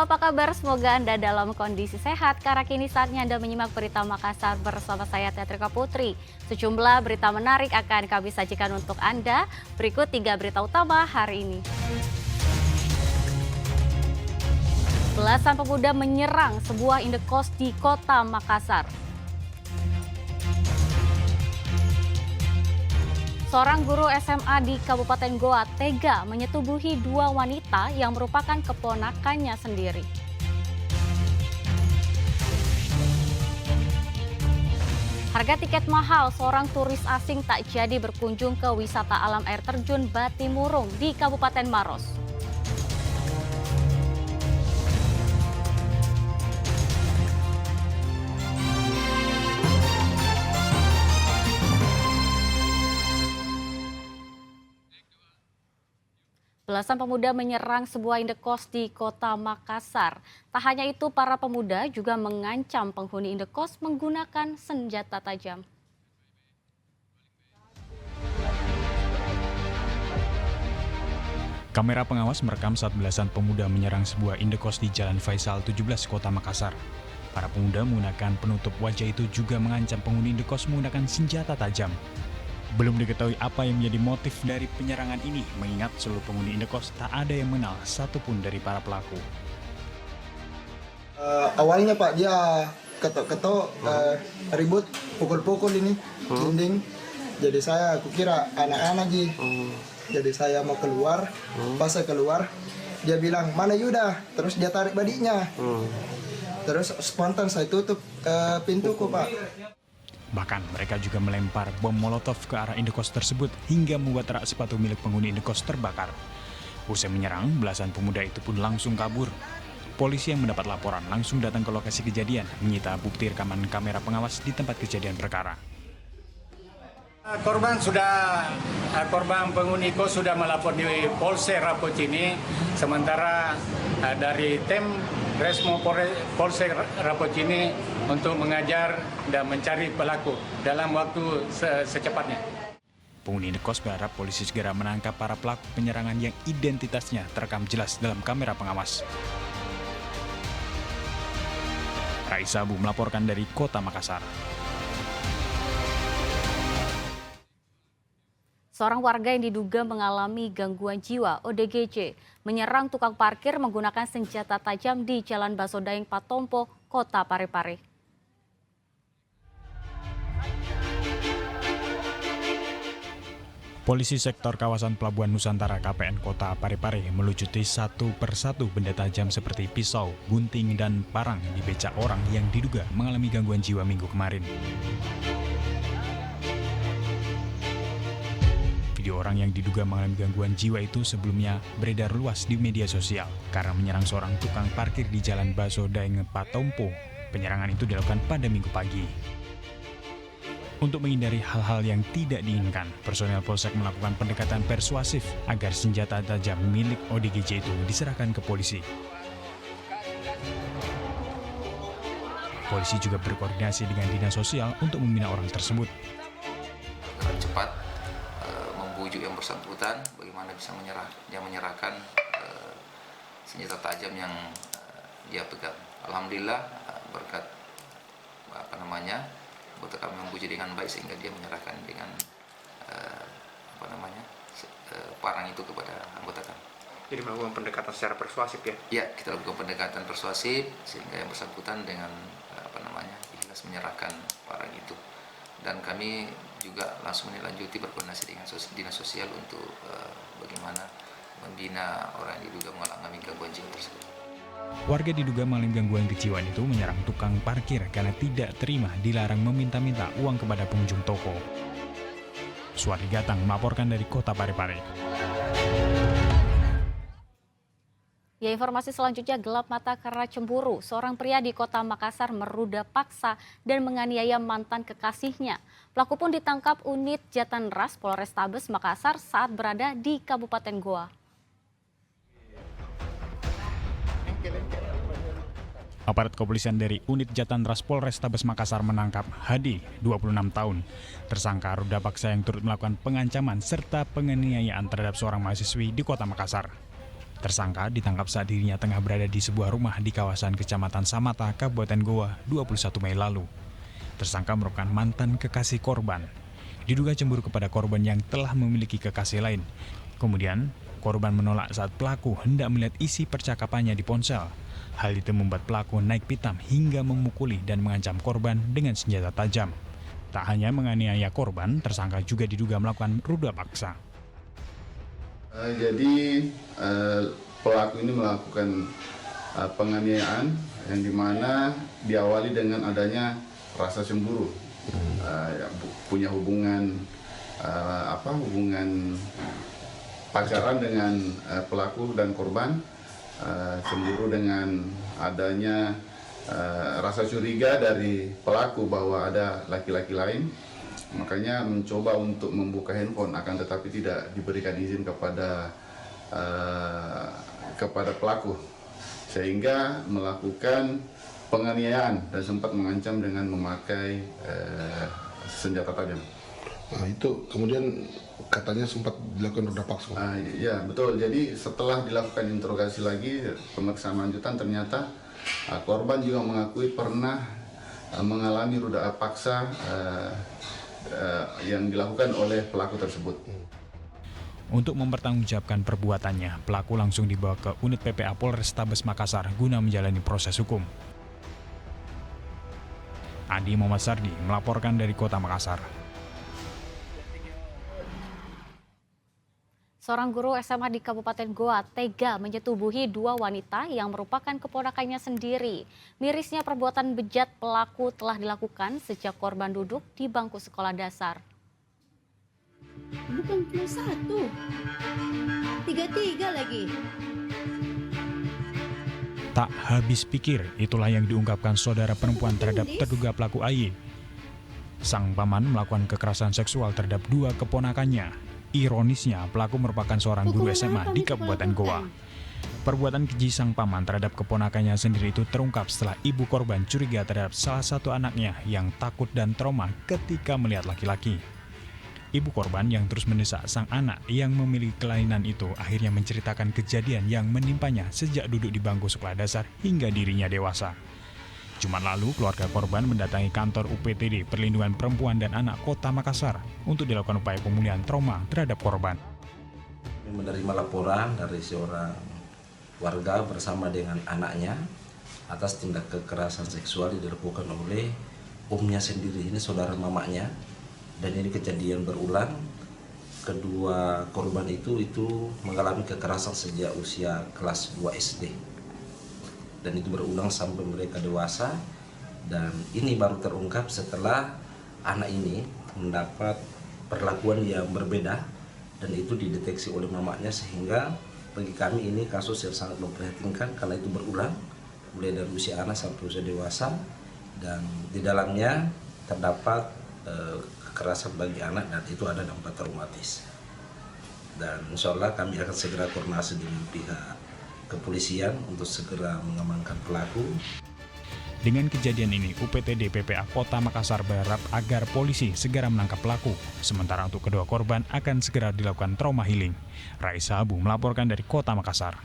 apa kabar? Semoga Anda dalam kondisi sehat, karena kini saatnya Anda menyimak berita Makassar bersama saya Teatrika Putri. Sejumlah berita menarik akan kami sajikan untuk Anda. Berikut 3 berita utama hari ini. Belasan pemuda menyerang sebuah indekos di kota Makassar. Seorang guru SMA di Kabupaten Goa tega menyetubuhi 2 wanita yang merupakan keponakannya sendiri. Harga tiket mahal, seorang turis asing tak jadi berkunjung ke wisata alam air terjun Batimurung di Kabupaten Maros. Belasan pemuda menyerang sebuah indekos di kota Makassar. Tak hanya itu, para pemuda juga mengancam penghuni indekos menggunakan senjata tajam. Kamera pengawas merekam saat belasan pemuda menyerang sebuah indekos di Jalan Faisal 17, Kota Makassar. Para pemuda menggunakan penutup wajah itu juga mengancam penghuni indekos menggunakan senjata tajam. Belum diketahui apa yang menjadi motif dari penyerangan ini, mengingat seluruh penghuni indekos tak ada yang mengenal satupun dari para pelaku. Awalnya Pak, dia ketok-ketok, ribut, pukul-pukul ini, dinding. Jadi saya kukira anak-anak lagi. Jadi saya mau keluar, pas saya keluar, dia bilang, "Mana Yuda?" Terus dia tarik badinya. Terus spontan saya tutup pintuku Pak. Bahkan mereka juga melempar bom molotov ke arah indekos tersebut hingga membuat rak sepatu milik penghuni indekos terbakar. Usai menyerang, belasan pemuda itu pun langsung kabur. Polisi yang mendapat laporan langsung datang ke lokasi kejadian, menyita bukti rekaman kamera pengawas di tempat kejadian perkara. Korban penghuni kos sudah melapor di Polsek Rapocini, sementara dari tim Resmo Polsek Rapocini untuk mengajar dan mencari pelaku dalam waktu secepatnya. Penghuni indekos berharap polisi segera menangkap para pelaku penyerangan yang identitasnya terekam jelas dalam kamera pengawas. Raisa Abu melaporkan dari Kota Makassar. Seorang warga yang diduga mengalami gangguan jiwa (ODGJ) menyerang tukang parkir menggunakan senjata tajam di Jalan Basodaeng Patompo, Kota Parepare. Polisi sektor kawasan Pelabuhan Nusantara KPN Kota Parepare melucuti satu persatu benda tajam seperti pisau, gunting, dan parang di becak orang yang diduga mengalami gangguan jiwa minggu kemarin. Video orang yang diduga mengalami gangguan jiwa itu sebelumnya beredar luas di media sosial karena menyerang seorang tukang parkir di Jalan Basodaeng Patompo. Penyerangan itu dilakukan pada Minggu pagi. Untuk menghindari hal-hal yang tidak diinginkan, personel Polsek melakukan pendekatan persuasif agar senjata tajam milik ODGJ itu diserahkan ke polisi. Polisi juga berkoordinasi dengan dinas sosial untuk membina orang tersebut. Cepat membujuk yang bersangkutan bagaimana bisa menyerahkan senjata tajam yang dia pegang. Alhamdulillah berkat anggota kami membujuk dengan baik sehingga dia menyerahkan dengan parang itu kepada anggota kami. Jadi melakukan pendekatan secara persuasif ya? Ya, kita lakukan pendekatan persuasif sehingga yang bersangkutan dengan ikhlas menyerahkan parang itu. Dan kami juga langsung melanjuti berkoordinasi dengan dinas sosial untuk bagaimana membina orang yang diduga mengalami gangguan jiwa tersebut. Warga diduga mengalami gangguan kejiwaan itu menyerang tukang parkir karena tidak terima dilarang meminta-minta uang kepada pengunjung toko. Suwadi Gatang melaporkan dari Kota Parepare. Ya, informasi selanjutnya, gelap mata karena cemburu. Seorang pria di Kota Makassar meruda paksa dan menganiaya mantan kekasihnya. Pelaku pun ditangkap unit Jatanras Polrestabes Makassar saat berada di Kabupaten Goa. Aparat kepolisian dari unit Jatanras Polrestabes Makassar menangkap Hadi, 26 tahun. Tersangka ruda paksa yang turut melakukan pengancaman serta penganiayaan terhadap seorang mahasiswi di Kota Makassar. Tersangka ditangkap saat dirinya tengah berada di sebuah rumah di kawasan Kecamatan Samata, Kabupaten Goa, 21 Mei lalu. Tersangka merupakan mantan kekasih korban. Diduga cemburu kepada korban yang telah memiliki kekasih lain. Kemudian, korban menolak saat pelaku hendak melihat isi percakapannya di ponsel. Hal itu membuat pelaku naik pitam hingga memukuli dan mengancam korban dengan senjata tajam. Tak hanya menganiaya korban, tersangka juga diduga melakukan ruda paksa. Jadi pelaku ini melakukan penganiayaan yang dimana diawali dengan adanya rasa cemburu, punya hubungan hubungan pacaran dengan pelaku dan korban, cemburu dengan adanya rasa curiga dari pelaku bahwa ada laki-laki lain. Makanya mencoba untuk membuka handphone, akan tetapi tidak diberikan izin kepada pelaku, sehingga melakukan penganiayaan dan sempat mengancam dengan memakai senjata tajam. Nah, itu kemudian katanya sempat dilakukan ruda paksa. Ya betul. Jadi setelah dilakukan interogasi lagi, pemeriksaan lanjutan, ternyata korban juga mengakui pernah mengalami ruda paksa yang dilakukan oleh pelaku tersebut. Untuk mempertanggungjawabkan perbuatannya, pelaku langsung dibawa ke unit PPA Polrestabes Makassar guna menjalani proses hukum. Adi Muhammad Sardi melaporkan dari Kota Makassar. Seorang guru SMA di Kabupaten Goa tega menyetubuhi 2 wanita yang merupakan keponakannya sendiri. Mirisnya perbuatan bejat pelaku telah dilakukan sejak korban duduk di bangku sekolah dasar. Bukan cuma 1, 3 lagi. Tak habis pikir, itulah yang diungkapkan saudara perempuan terhadap terduga pelaku AY. Sang paman melakukan kekerasan seksual terhadap 2 keponakannya. Ironisnya, pelaku merupakan seorang guru SMA di Kabupaten Goa. Perbuatan keji sang paman terhadap keponakannya sendiri itu terungkap setelah ibu korban curiga terhadap salah satu anaknya yang takut dan trauma ketika melihat laki-laki. Ibu korban yang terus mendesak sang anak yang memiliki kelainan itu akhirnya menceritakan kejadian yang menimpanya sejak duduk di bangku sekolah dasar hingga dirinya dewasa. Jumat lalu, keluarga korban mendatangi kantor UPTD Perlindungan Perempuan dan Anak Kota Makassar untuk dilakukan upaya pemulihan trauma terhadap korban. Menerima laporan dari seorang warga bersama dengan anaknya atas tindak kekerasan seksual yang dilakukan oleh omnya sendiri, ini saudara mamanya, dan ini kejadian berulang. Kedua korban itu mengalami kekerasan sejak usia kelas 2 SD. Dan itu berulang sampai mereka dewasa, dan ini baru terungkap setelah anak ini mendapat perlakuan yang berbeda dan itu dideteksi oleh mamanya, sehingga bagi kami ini kasus yang sangat memprihatinkan karena itu berulang mulai dari usia anak sampai usia dewasa, dan di dalamnya terdapat kekerasan bagi anak dan itu ada dampak traumatis. Dan insya Allah kami akan segera koordinasi dengan pihak kepolisian untuk segera mengamankan pelaku. Dengan kejadian ini, UPTD PPA Kota Makassar berharap agar polisi segera menangkap pelaku. Sementara untuk kedua korban akan segera dilakukan trauma healing. Raisa Abu melaporkan dari Kota Makassar.